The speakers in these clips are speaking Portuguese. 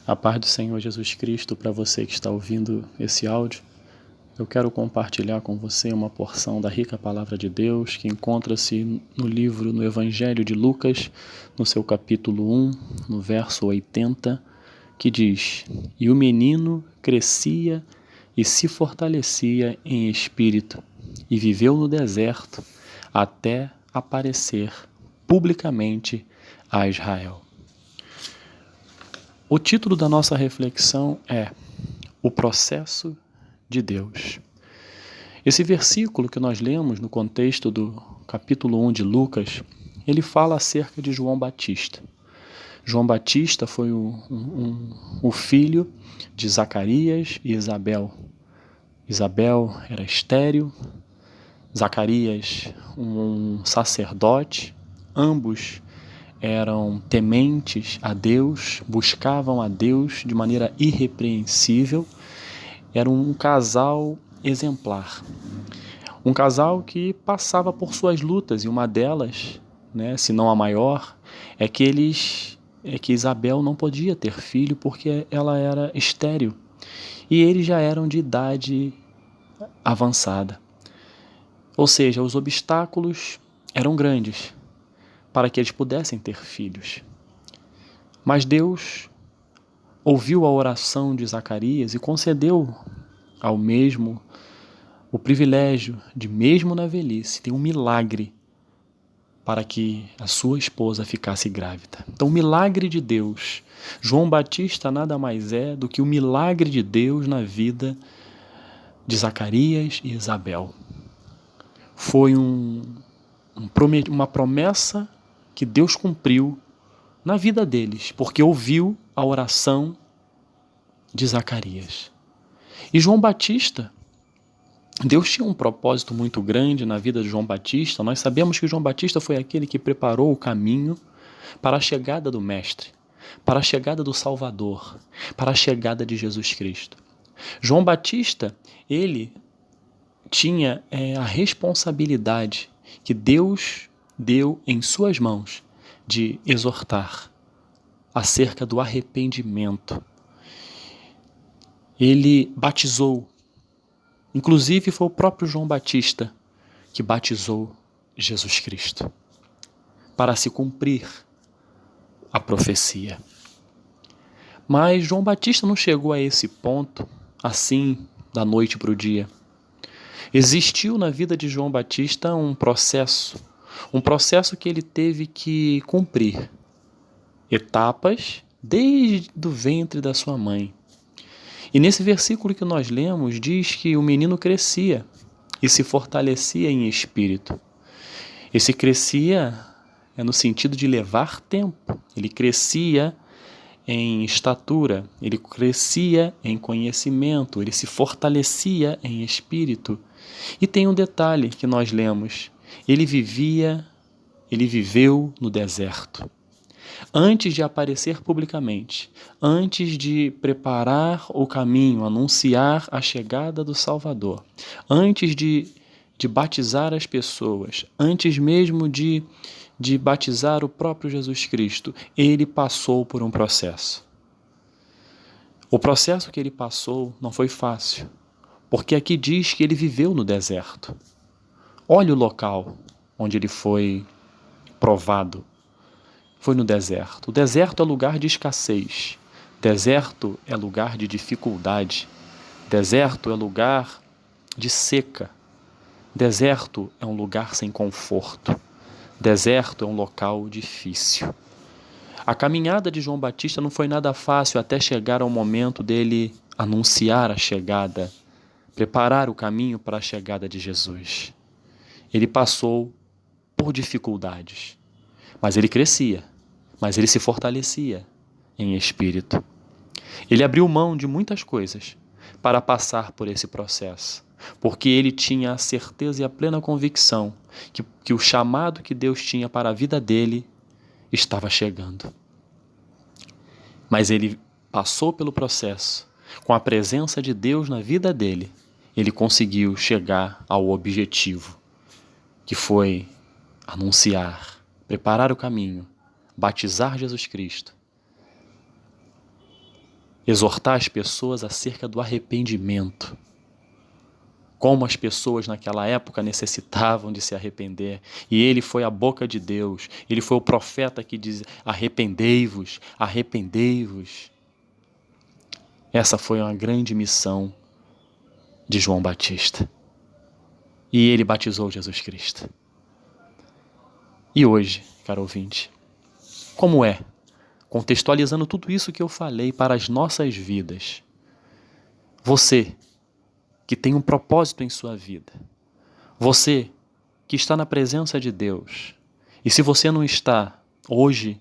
A paz do Senhor Jesus Cristo para você que está ouvindo esse áudio. Eu quero compartilhar com você uma porção da rica palavra de Deus que encontra-se no Evangelho de Lucas, no seu capítulo 1, no verso 80, que diz: "E o menino crescia e se fortalecia em espírito, e viveu no deserto até aparecer publicamente a Israel." O título da nossa reflexão é O Processo de Deus. Esse versículo que nós lemos no contexto do capítulo 1 de Lucas, ele fala acerca de João Batista. João Batista foi o filho de Zacarias e Isabel. Isabel era estéril, Zacarias um sacerdote, ambos eram tementes a Deus, buscavam a Deus de maneira irrepreensível. Era um casal exemplar. Um casal que passava por suas lutas, e uma delas, se não a maior, é que Isabel não podia ter filho porque ela era estéril. E eles já eram de idade avançada. Ou seja, os obstáculos eram grandes para que eles pudessem ter filhos. Mas Deus ouviu a oração de Zacarias e concedeu ao mesmo o privilégio de, mesmo na velhice, ter um milagre para que a sua esposa ficasse grávida. Então, o milagre de Deus. João Batista nada mais é do que o milagre de Deus na vida de Zacarias e Isabel. Foi uma promessa que Deus cumpriu na vida deles, porque ouviu a oração de Zacarias. E João Batista, Deus tinha um propósito muito grande na vida de João Batista. Nós sabemos que João Batista foi aquele que preparou o caminho para a chegada do Mestre, para a chegada do Salvador, para a chegada de Jesus Cristo. João Batista, ele tinha a responsabilidade que Deus deu em suas mãos de exortar acerca do arrependimento. Ele batizou, inclusive foi o próprio João Batista que batizou Jesus Cristo, para se cumprir a profecia. Mas João Batista não chegou a esse ponto assim da noite para o dia. Existiu na vida de João Batista um processo que ele teve que cumprir etapas desde o ventre da sua mãe. E nesse versículo que nós lemos, diz que o menino crescia e se fortalecia em espírito. Esse crescia é no sentido de levar tempo. Ele crescia em estatura, ele crescia em conhecimento, ele se fortalecia em espírito. E tem um detalhe que nós lemos: ele viveu no deserto. Antes de aparecer publicamente, antes de preparar o caminho, anunciar a chegada do Salvador, antes de batizar as pessoas, antes mesmo de batizar o próprio Jesus Cristo, ele passou por um processo. O processo que ele passou não foi fácil, porque aqui diz que ele viveu no deserto. Olha o local onde ele foi provado. Foi no deserto. O deserto é lugar de escassez. Deserto é lugar de dificuldade. Deserto é lugar de seca. Deserto é um lugar sem conforto. Deserto é um local difícil. A caminhada de João Batista não foi nada fácil até chegar ao momento dele anunciar a chegada, preparar o caminho para a chegada de Jesus. Ele passou por dificuldades, mas ele crescia, mas ele se fortalecia em espírito. Ele abriu mão de muitas coisas para passar por esse processo, porque ele tinha a certeza e a plena convicção que o chamado que Deus tinha para a vida dele estava chegando. Mas ele passou pelo processo, com a presença de Deus na vida dele, ele conseguiu chegar ao objetivo, que foi anunciar, preparar o caminho, batizar Jesus Cristo exortar as pessoas acerca do arrependimento. Como as pessoas naquela época necessitavam de se arrepender. E ele foi a boca de Deus. Ele foi o profeta que diz: arrependei-vos, arrependei-vos. Essa foi uma grande missão de João Batista. E ele batizou Jesus Cristo. E hoje, caro ouvinte, como é? Contextualizando tudo isso que eu falei para as nossas vidas. Você que tem um propósito em sua vida. Você que está na presença de Deus. E se você não está hoje,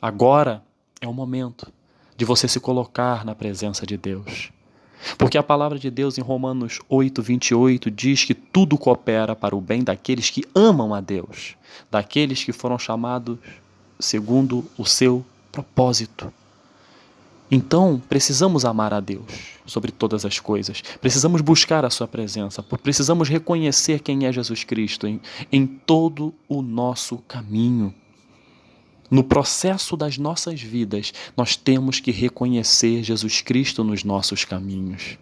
agora é o momento de você se colocar na presença de Deus. Porque a palavra de Deus em Romanos 8:28 diz que tudo coopera para o bem daqueles que amam a Deus, daqueles que foram chamados segundo o seu propósito. Então, precisamos amar a Deus sobre todas as coisas. Precisamos buscar a sua presença. Precisamos reconhecer quem é Jesus Cristo em todo o nosso caminho. No processo das nossas vidas, nós temos que reconhecer Jesus Cristo nos nossos caminhos,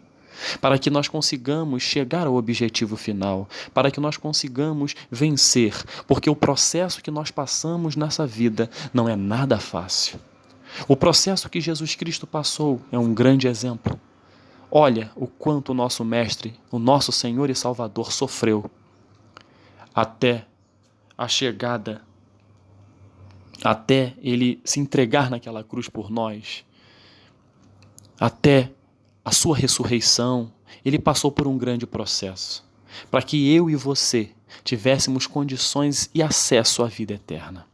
para que nós consigamos chegar ao objetivo final, para que nós consigamos vencer, porque o processo que nós passamos nessa vida não é nada fácil. O processo que Jesus Cristo passou é um grande exemplo. Olha o quanto o nosso Mestre, o nosso Senhor e Salvador sofreu até a chegada, até Ele se entregar naquela cruz por nós, até a sua ressurreição. Ele passou por um grande processo, para que eu e você tivéssemos condições e acesso à vida eterna.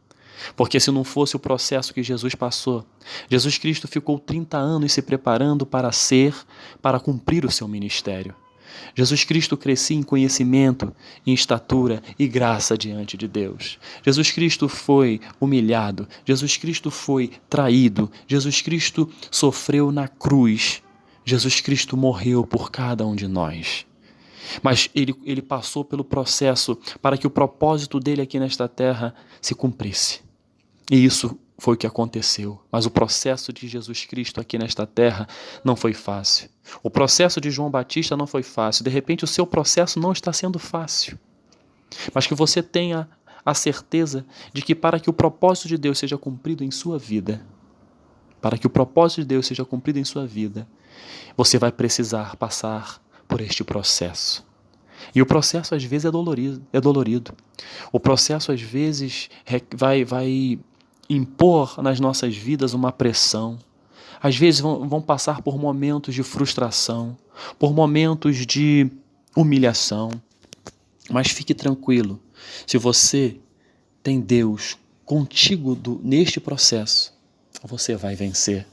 Porque se não fosse o processo que Jesus passou, Jesus Cristo ficou 30 anos se preparando para cumprir o seu ministério. Jesus Cristo crescia em conhecimento, em estatura e graça diante de Deus. Jesus Cristo foi humilhado, Jesus Cristo foi traído, Jesus Cristo sofreu na cruz, Jesus Cristo morreu por cada um de nós. Mas ele passou pelo processo para que o propósito dele aqui nesta terra se cumprisse. E isso foi o que aconteceu. Mas o processo de Jesus Cristo aqui nesta terra não foi fácil. O processo de João Batista não foi fácil. De repente o seu processo não está sendo fácil. Mas que você tenha a certeza de que para que o propósito de Deus seja cumprido em sua vida, você vai precisar passar por este processo. E o processo às vezes é dolorido. O processo às vezes vai impor nas nossas vidas uma pressão. Às vezes vão passar por momentos de frustração, por momentos de humilhação. Mas fique tranquilo, se você tem Deus contigo neste processo, você vai vencer.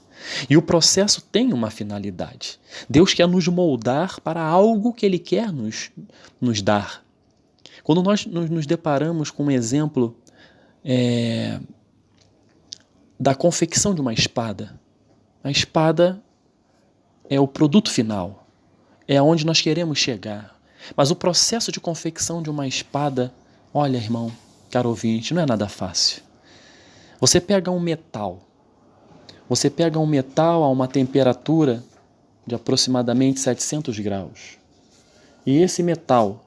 E o processo tem uma finalidade. Deus quer nos moldar para algo que Ele quer nos dar. Quando nós nos deparamos com um exemplo da confecção de uma espada, a espada é o produto final, é onde nós queremos chegar. Mas o processo de confecção de uma espada, olha, irmão, caro ouvinte, não é nada fácil. Você pega um metal a uma temperatura de aproximadamente 700 graus. E esse metal,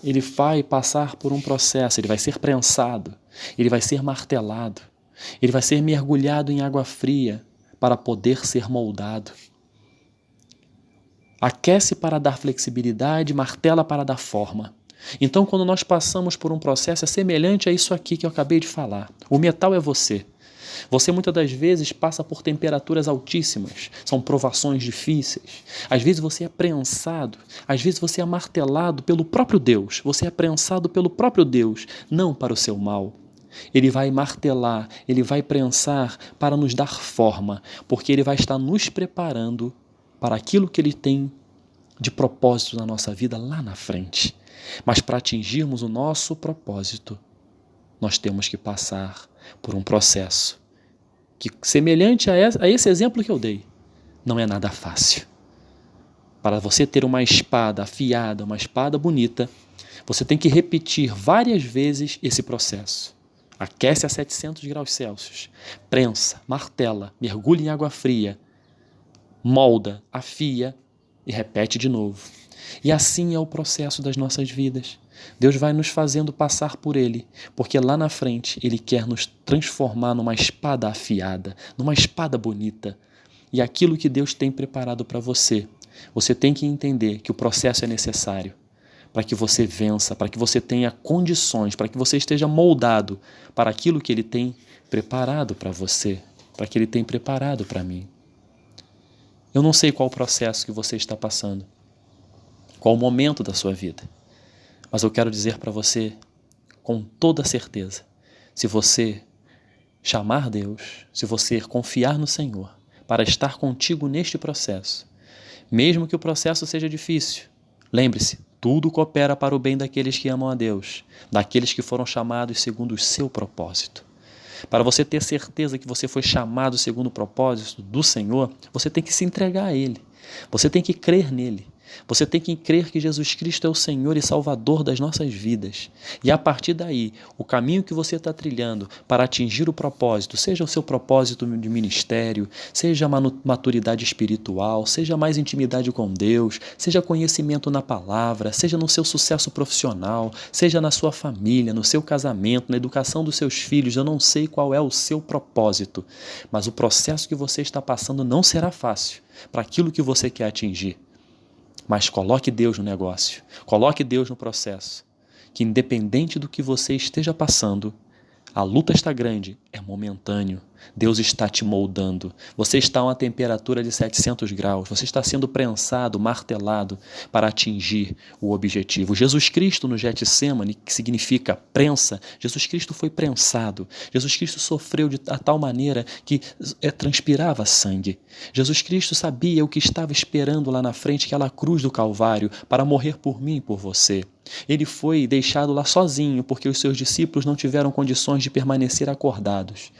ele vai passar por um processo, ele vai ser prensado, ele vai ser martelado, ele vai ser mergulhado em água fria para poder ser moldado. Aquece para dar flexibilidade, martela para dar forma. Então, quando nós passamos por um processo, é semelhante a isso aqui que eu acabei de falar. O metal é você. Você muitas das vezes passa por temperaturas altíssimas, são provações difíceis. Às vezes você é prensado, às vezes você é martelado pelo próprio Deus. Você é prensado pelo próprio Deus, não para o seu mal. Ele vai martelar, ele vai prensar para nos dar forma, porque ele vai estar nos preparando para aquilo que ele tem de propósito na nossa vida lá na frente. Mas para atingirmos o nosso propósito, nós temos que passar por um processo que, semelhante a esse exemplo que eu dei, não é nada fácil. Para você ter uma espada afiada, uma espada bonita, você tem que repetir várias vezes esse processo. aquece a 700 graus Celsius, prensa, martela, mergulha em água fria, molda, afia e repete de novo. E assim é o processo das nossas vidas. Deus vai nos fazendo passar por ele, porque lá na frente ele quer nos transformar numa espada afiada, numa espada bonita. E aquilo que Deus tem preparado para você, você tem que entender que o processo é necessário para que você vença, para que você tenha condições, para que você esteja moldado para aquilo que ele tem preparado para você, para que ele tem preparado para mim. Eu não sei qual o processo que você está passando, qual o momento da sua vida, mas eu quero dizer para você com toda certeza, se você chamar Deus, se você confiar no Senhor para estar contigo neste processo, mesmo que o processo seja difícil, lembre-se, tudo coopera para o bem daqueles que amam a Deus, daqueles que foram chamados segundo o seu propósito. Para você ter certeza que você foi chamado segundo o propósito do Senhor, você tem que se entregar a Ele. Você tem que crer nele. Você tem que crer que Jesus Cristo é o Senhor e Salvador das nossas vidas. E a partir daí, o caminho que você está trilhando para atingir o propósito, seja o seu propósito de ministério, seja a maturidade espiritual, seja mais intimidade com Deus, seja conhecimento na palavra, seja no seu sucesso profissional, seja na sua família, no seu casamento, na educação dos seus filhos, eu não sei qual é o seu propósito, mas o processo que você está passando não será fácil para aquilo que você quer atingir. Mas coloque Deus no negócio, coloque Deus no processo, que independente do que você esteja passando, a luta está grande, é momentâneo. Deus está te moldando. Você está a uma temperatura de 700 graus. Você está sendo prensado, martelado para atingir o objetivo. Jesus Cristo no Getsemane, que significa prensa, Jesus Cristo foi prensado. Jesus Cristo sofreu de tal maneira que transpirava sangue. Jesus Cristo sabia o que estava esperando lá na frente, aquela cruz do Calvário, para morrer por mim e por você. Ele foi deixado lá sozinho porque os seus discípulos não tiveram condições de permanecer acordados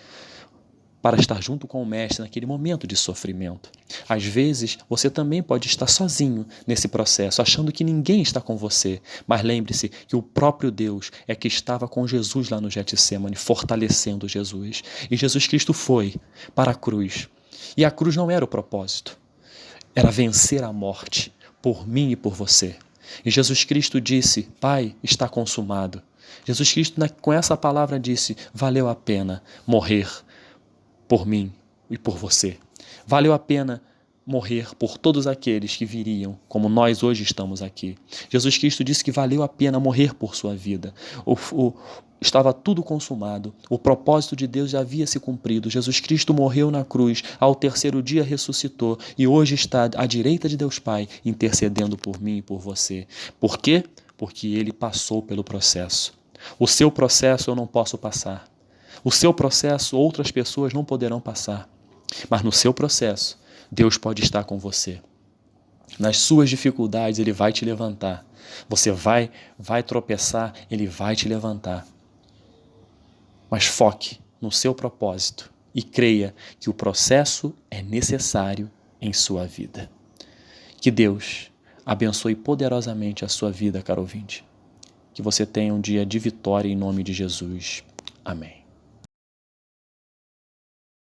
para estar junto com o Mestre naquele momento de sofrimento. Às vezes, você também pode estar sozinho nesse processo, achando que ninguém está com você. Mas lembre-se que o próprio Deus é que estava com Jesus lá no Getsemane, fortalecendo Jesus. E Jesus Cristo foi para a cruz. E a cruz não era o propósito, era vencer a morte por mim e por você. E Jesus Cristo disse, Pai, está consumado. Jesus Cristo com essa palavra disse, valeu a pena morrer por mim e por você. Valeu a pena morrer por todos aqueles que viriam, como nós hoje estamos aqui. Jesus Cristo disse que valeu a pena morrer por sua vida. Estava tudo consumado. O propósito de Deus já havia se cumprido. Jesus Cristo morreu na cruz, ao terceiro dia ressuscitou e hoje está à direita de Deus Pai, intercedendo por mim e por você. Por quê? Porque Ele passou pelo processo. O seu processo eu não posso passar. O seu processo outras pessoas não poderão passar. Mas no seu processo, Deus pode estar com você. Nas suas dificuldades, Ele vai te levantar. Você vai tropeçar, Ele vai te levantar. Mas foque no seu propósito e creia que o processo é necessário em sua vida. Que Deus abençoe poderosamente a sua vida, caro ouvinte. Que você tenha um dia de vitória em nome de Jesus. Amém.